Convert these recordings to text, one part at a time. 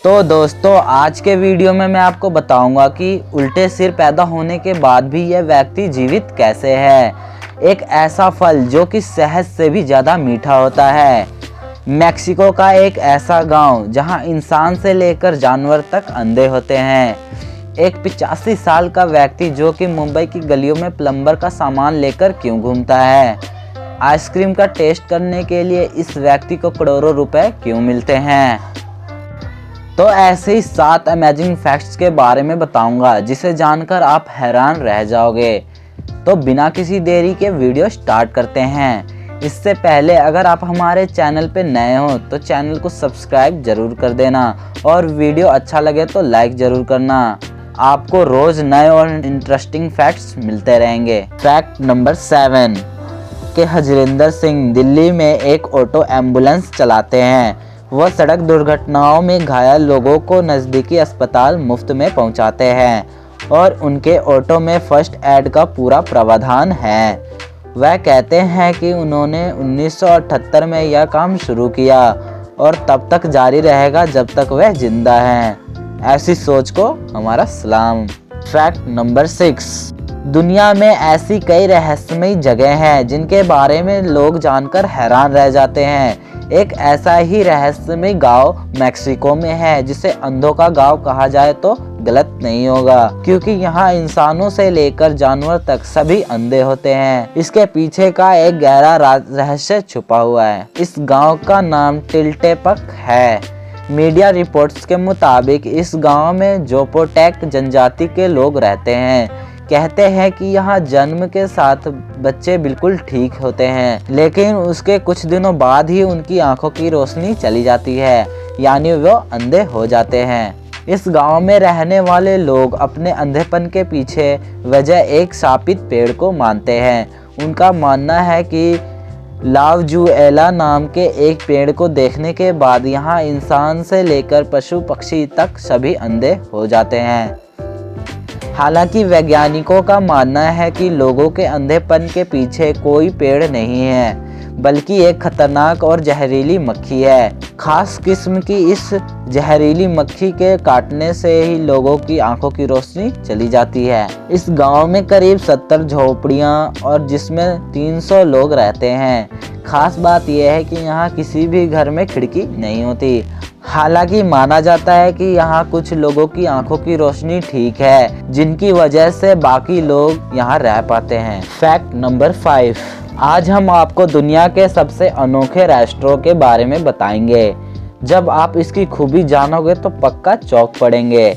तो दोस्तों आज के वीडियो में मैं आपको बताऊंगा कि उल्टे सिर पैदा होने के बाद भी यह व्यक्ति जीवित कैसे है। एक ऐसा फल जो कि शहद से भी ज़्यादा मीठा होता है। मैक्सिको का एक ऐसा गांव जहां इंसान से लेकर जानवर तक अंधे होते हैं। एक 85 साल का व्यक्ति जो कि मुंबई की गलियों में प्लम्बर का सामान लेकर क्यों घूमता है। आइसक्रीम का टेस्ट करने के लिए इस व्यक्ति को करोड़ों रुपए क्यों मिलते हैं। तो ऐसे ही 7 अमेजिंग फैक्ट्स के बारे में बताऊंगा जिसे जानकर आप हैरान रह जाओगे। तो बिना किसी देरी के वीडियो स्टार्ट करते हैं। इससे पहले अगर आप हमारे चैनल पे नए हो तो चैनल को सब्सक्राइब जरूर कर देना और वीडियो अच्छा लगे तो लाइक जरूर करना। आपको रोज नए और इंटरेस्टिंग फैक्ट्स मिलते रहेंगे। फैक्ट नंबर 7 के हजरिंदर सिंह दिल्ली में एक ऑटो एम्बुलेंस चलाते हैं। वह सड़क दुर्घटनाओं में घायल लोगों को नज़दीकी अस्पताल मुफ्त में पहुंचाते हैं और उनके ऑटो में फर्स्ट एड का पूरा प्रावधान है। वह कहते हैं कि उन्होंने 1978 में यह काम शुरू किया और तब तक जारी रहेगा जब तक वह जिंदा हैं। ऐसी सोच को हमारा सलाम। फैक्ट नंबर 6 दुनिया में ऐसी कई रहस्यमयी जगह हैं जिनके बारे में लोग जानकर हैरान रह जाते हैं। एक ऐसा ही रहस्यमय गांव मैक्सिको में है जिसे अंधों का गांव कहा जाए तो गलत नहीं होगा, क्योंकि यहाँ इंसानों से लेकर जानवर तक सभी अंधे होते हैं। इसके पीछे का एक गहरा रहस्य छुपा हुआ है। इस गांव का नाम टिल्टेपक है। मीडिया रिपोर्ट्स के मुताबिक इस गांव में जोपोटेक जनजाति के लोग रहते हैं। कहते हैं कि यहाँ जन्म के साथ बच्चे बिल्कुल ठीक होते हैं, लेकिन उसके कुछ दिनों बाद ही उनकी आंखों की रोशनी चली जाती है, यानी वो अंधे हो जाते हैं। इस गांव में रहने वाले लोग अपने अंधेपन के पीछे वजह एक शापित पेड़ को मानते हैं। उनका मानना है कि लावजुएला नाम के एक पेड़ को देखने के बाद यहाँ इंसान से लेकर पशु पक्षी तक सभी अंधे हो जाते हैं। हालांकि वैज्ञानिकों का मानना है कि लोगों के अंधेपन के पीछे कोई पेड़ नहीं है, बल्कि एक खतरनाक और जहरीली मक्खी है। खास किस्म की इस जहरीली मक्खी के काटने से ही लोगों की आंखों की रोशनी चली जाती है। इस गांव में करीब 70 झोपड़ियां और जिसमें 300 लोग रहते हैं। खास बात यह है कि यहाँ किसी भी घर में खिड़की नहीं होती। हालांकि माना जाता है कि यहाँ कुछ लोगों की आंखों की रोशनी ठीक है, जिनकी वजह से बाकी लोग यहाँ रह पाते हैं। फैक्ट नंबर 5 आज हम आपको दुनिया के सबसे अनोखे रेस्टोरेंट के बारे में बताएंगे। जब आप इसकी खूबी जानोगे तो पक्का चौंक पड़ेंगे,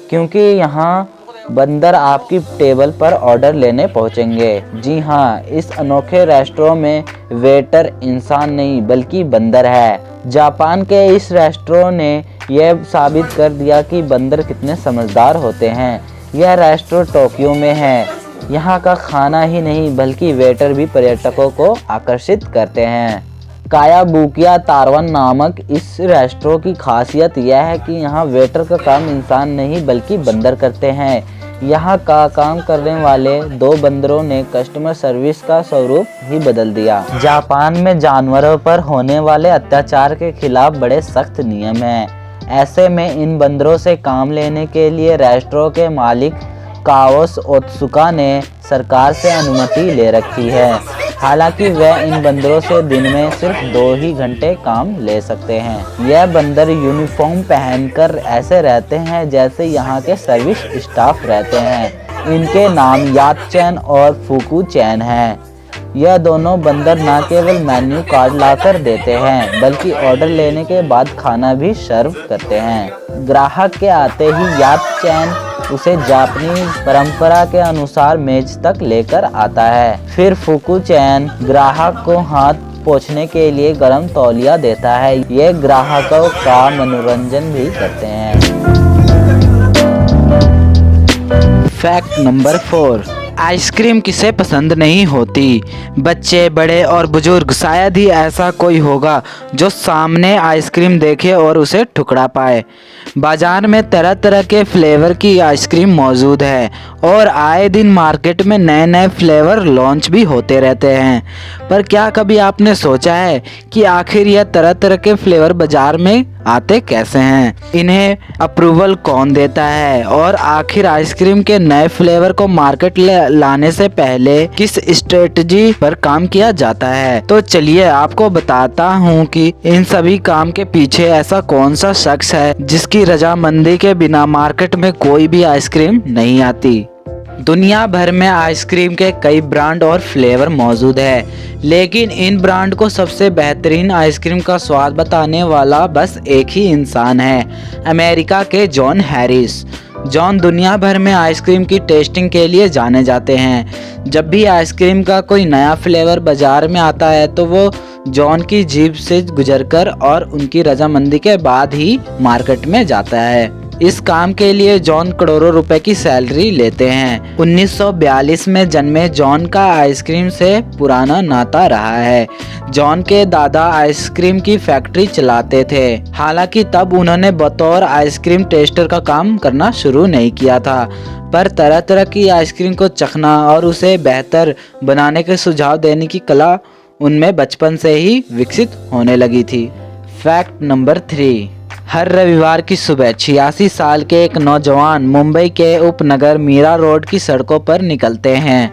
क्योंकि यहाँ बंदर आपकी टेबल पर ऑर्डर लेने पहुँचेंगे। जी हाँ, इस अनोखे रेस्टोरेंट में वेटर इंसान नहीं बल्कि बंदर है। जापान के इस रेस्टोरेंट ने यह साबित कर दिया कि बंदर कितने समझदार होते हैं। यह रेस्टोरेंट टोक्यो में है। यहाँ का खाना ही नहीं बल्कि वेटर भी पर्यटकों को आकर्षित करते हैं। कायाबुकिया तारवन नामक इस रेस्टोरेंट की खासियत यह है कि यहाँ वेटर का काम इंसान नहीं बल्कि बंदर करते हैं। यहाँ का काम करने वाले 2 बंदरों ने कस्टमर सर्विस का स्वरूप ही बदल दिया। जापान में जानवरों पर होने वाले अत्याचार के खिलाफ बड़े सख्त नियम हैं। ऐसे में इन बंदरों से काम लेने के लिए रेस्टोरेंट के मालिक काओस ओत्सुका ने सरकार से अनुमति ले रखी है। हालांकि वह इन बंदरों से दिन में सिर्फ 2 ही घंटे काम ले सकते हैं। यह बंदर यूनिफॉर्म पहनकर ऐसे रहते हैं जैसे यहाँ के सर्विस स्टाफ रहते हैं। इनके नाम यात चैन और फुकू चैन हैं। यह दोनों बंदर न केवल मेन्यू कार्ड लाकर देते हैं बल्कि ऑर्डर लेने के बाद खाना भी सर्व करते हैं। ग्राहक के आते ही यात चैन उसे जापानी परंपरा के अनुसार मेज तक लेकर आता है। फिर फुकू चैन ग्राहक को हाथ पोंछने के लिए गर्म तौलिया देता है। ये ग्राहकों का मनोरंजन भी करते हैं। फैक्ट नंबर 4 आइसक्रीम किसे पसंद नहीं होती। बच्चे, बड़े और बुजुर्ग, शायद ही ऐसा कोई होगा जो सामने आइसक्रीम देखे और उसे ठुकरा पाए। बाजार में तरह तरह के फ्लेवर की आइसक्रीम मौजूद है और आए दिन मार्केट में नए नए फ्लेवर लॉन्च भी होते रहते हैं। पर क्या कभी आपने सोचा है कि आखिर यह तरह तरह के फ्लेवर बाजार में आते कैसे हैं, इन्हें अप्रूवल कौन देता है और आखिर आइसक्रीम के नए फ्लेवर को मार्केट लाने से पहले किस स्ट्रेटजी पर काम किया जाता है। तो चलिए आपको बताता हूँ कि इन सभी काम के पीछे ऐसा कौन सा शख्स है जिसकी रजामंदी के बिना मार्केट में कोई भी आइसक्रीम नहीं आती। दुनिया भर में आइसक्रीम के कई ब्रांड और फ्लेवर मौजूद है, लेकिन इन ब्रांड को सबसे बेहतरीन आइसक्रीम का स्वाद बताने वाला बस एक ही इंसान है, अमेरिका के जॉन हैरिस। जॉन दुनिया भर में आइसक्रीम की टेस्टिंग के लिए जाने जाते हैं। जब भी आइसक्रीम का कोई नया फ्लेवर बाजार में आता है तो वो जॉन की जीभ से गुजरकर और उनकी रजामंदी के बाद ही मार्केट में जाता है। इस काम के लिए जॉन करोड़ों रुपए की सैलरी लेते हैं। 1942 में जन्मे जॉन का आइसक्रीम से पुराना नाता रहा है। जॉन के दादा आइसक्रीम की फैक्ट्री चलाते थे, हालांकि तब उन्होंने बतौर आइसक्रीम टेस्टर का काम करना शुरू नहीं किया था, पर तरह तरह की आइसक्रीम को चखना और उसे बेहतर बनाने के सुझाव देने की कला उनमें बचपन से ही विकसित होने लगी थी। फैक्ट नंबर 3, हर रविवार की सुबह 86 साल के एक नौजवान मुंबई के उपनगर मीरा रोड की सड़कों पर निकलते हैं।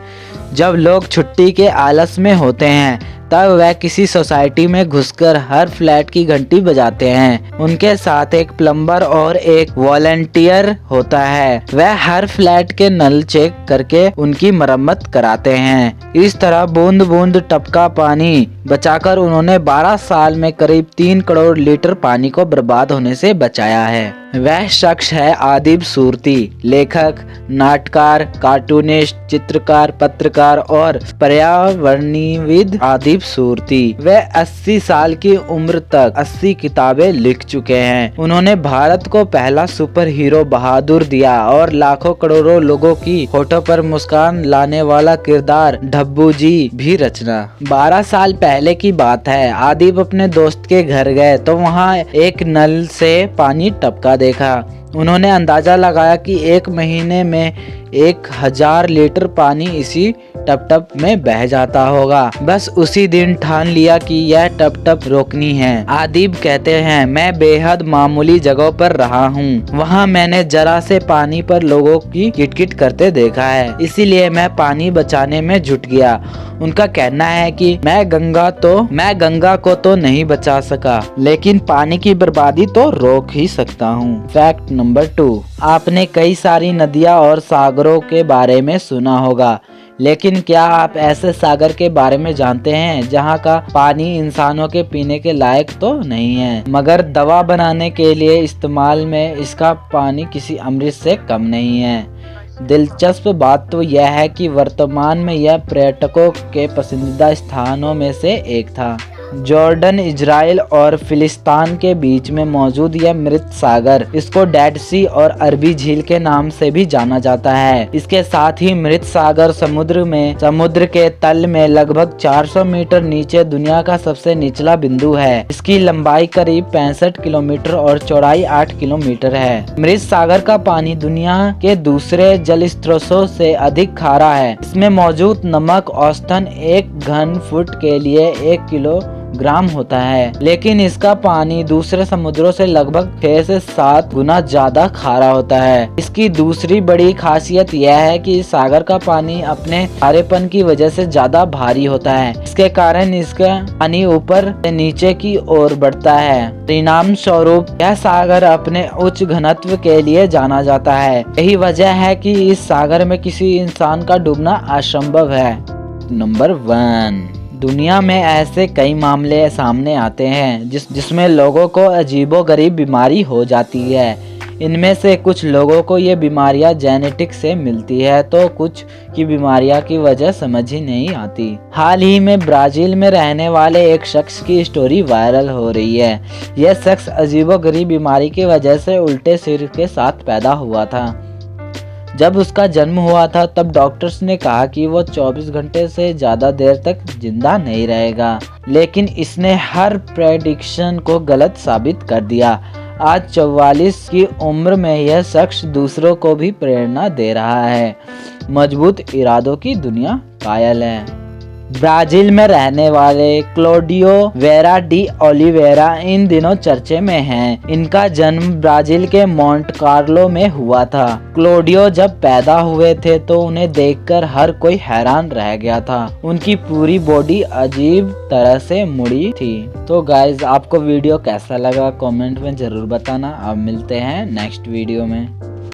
जब लोग छुट्टी के आलस में होते हैं तब वह किसी सोसाइटी में घुसकर हर फ्लैट की घंटी बजाते हैं। उनके साथ एक प्लम्बर और एक वॉलंटियर होता है। वह हर फ्लैट के नल चेक करके उनकी मरम्मत कराते हैं। इस तरह बूंद बूंद टपका पानी बचाकर उन्होंने 12 साल में करीब 3 करोड़ लीटर पानी को बर्बाद होने से बचाया है। वह शख्स है आदिब सूरती, लेखक, नाटककार, कार्टूनिस्ट, चित्रकार, पत्रकार और पर्यावरणविद आदिब सूरती। वह 80 साल की उम्र तक 80 किताबें लिख चुके हैं। उन्होंने भारत को पहला सुपर हीरो बहादुर दिया और लाखों करोड़ों लोगों की होठों पर मुस्कान लाने वाला किरदार डब्बू जी भी रचना। 12 साल पहले की बात है। आदिब अपने दोस्त के घर गए तो वहाँ एक नल से पानी टपका देखा। उन्होंने अंदाजा लगाया कि 1 महीने में 1000 लीटर पानी इसी टप टप में बह जाता होगा। बस उसी दिन ठान लिया कि यह टप टप रोकनी है। आदिब कहते हैं, मैं बेहद मामूली जगह पर रहा हूँ। वहाँ मैंने जरा से पानी पर लोगों की किटकिट करते देखा है, इसीलिए मैं पानी बचाने में जुट गया। उनका कहना है कि मैं गंगा को तो नहीं बचा सका, लेकिन पानी की बर्बादी तो रोक ही सकता हूँ। फैक्ट नंबर 2, आपने कई सारी नदियाँ और सागरों के बारे में सुना होगा, लेकिन क्या आप ऐसे सागर के बारे में जानते हैं जहाँ का पानी इंसानों के पीने के लायक तो नहीं है, मगर दवा बनाने के लिए इस्तेमाल में इसका पानी किसी अमृत से कम नहीं है। दिलचस्प बात तो यह है कि वर्तमान में यह पर्यटकों के पसंदीदा स्थानों में से एक था। जॉर्डन, इजराइल और फिलिस्तीन के बीच में मौजूद यह मृत सागर, इसको डेड सी और अरबी झील के नाम से भी जाना जाता है। इसके साथ ही मृत सागर समुद्र के तल में लगभग 400 मीटर नीचे दुनिया का सबसे निचला बिंदु है। इसकी लंबाई करीब 65 किलोमीटर और चौड़ाई 8 किलोमीटर है। मृत सागर का पानी दुनिया के दूसरे जल स्रोतों से अधिक खारा है। इसमें मौजूद नमक औसतन 1 घन फुट के लिए 1 किलोग्राम होता है, लेकिन इसका पानी दूसरे समुद्रों से लगभग 6 से 7 गुना ज्यादा खारा होता है। इसकी दूसरी बड़ी खासियत यह है कि इस सागर का पानी अपने खारेपन की वजह से ज्यादा भारी होता है। इसके कारण इसका पानी ऊपर से नीचे की ओर बढ़ता है। परिणाम स्वरूप यह सागर अपने उच्च घनत्व के लिए जाना जाता है। यही वजह है कि इस सागर में किसी इंसान का डूबना असंभव है। नंबर 1, दुनिया में ऐसे कई मामले सामने आते हैं जिसमें लोगों को अजीबोगरीब बीमारी हो जाती है। इनमें से कुछ लोगों को ये बीमारियां जेनेटिक से मिलती है तो कुछ की बीमारियां की वजह समझ ही नहीं आती। हाल ही में ब्राजील में रहने वाले एक शख्स की स्टोरी वायरल हो रही है। यह शख्स अजीबोगरीब बीमारी की वजह से उल्टे सिर के साथ पैदा हुआ था। जब उसका जन्म हुआ था तब डॉक्टर्स ने कहा कि वो 24 घंटे से ज़्यादा देर तक जिंदा नहीं रहेगा, लेकिन इसने हर प्रेडिक्शन को गलत साबित कर दिया। आज 44 की उम्र में यह शख्स दूसरों को भी प्रेरणा दे रहा है। मजबूत इरादों की दुनिया कायल है। ब्राजील में रहने वाले क्लोडियो वेरा डी ओलिवेरा इन दिनों चर्चे में हैं। इनका जन्म ब्राजील के मोंट कार्लो में हुआ था। क्लोडियो जब पैदा हुए थे तो उन्हें देखकर हर कोई हैरान रह गया था। उनकी पूरी बॉडी अजीब तरह से मुड़ी थी। तो गाइज, आपको वीडियो कैसा लगा कमेंट में जरूर बताना। अब मिलते हैं नेक्स्ट वीडियो में।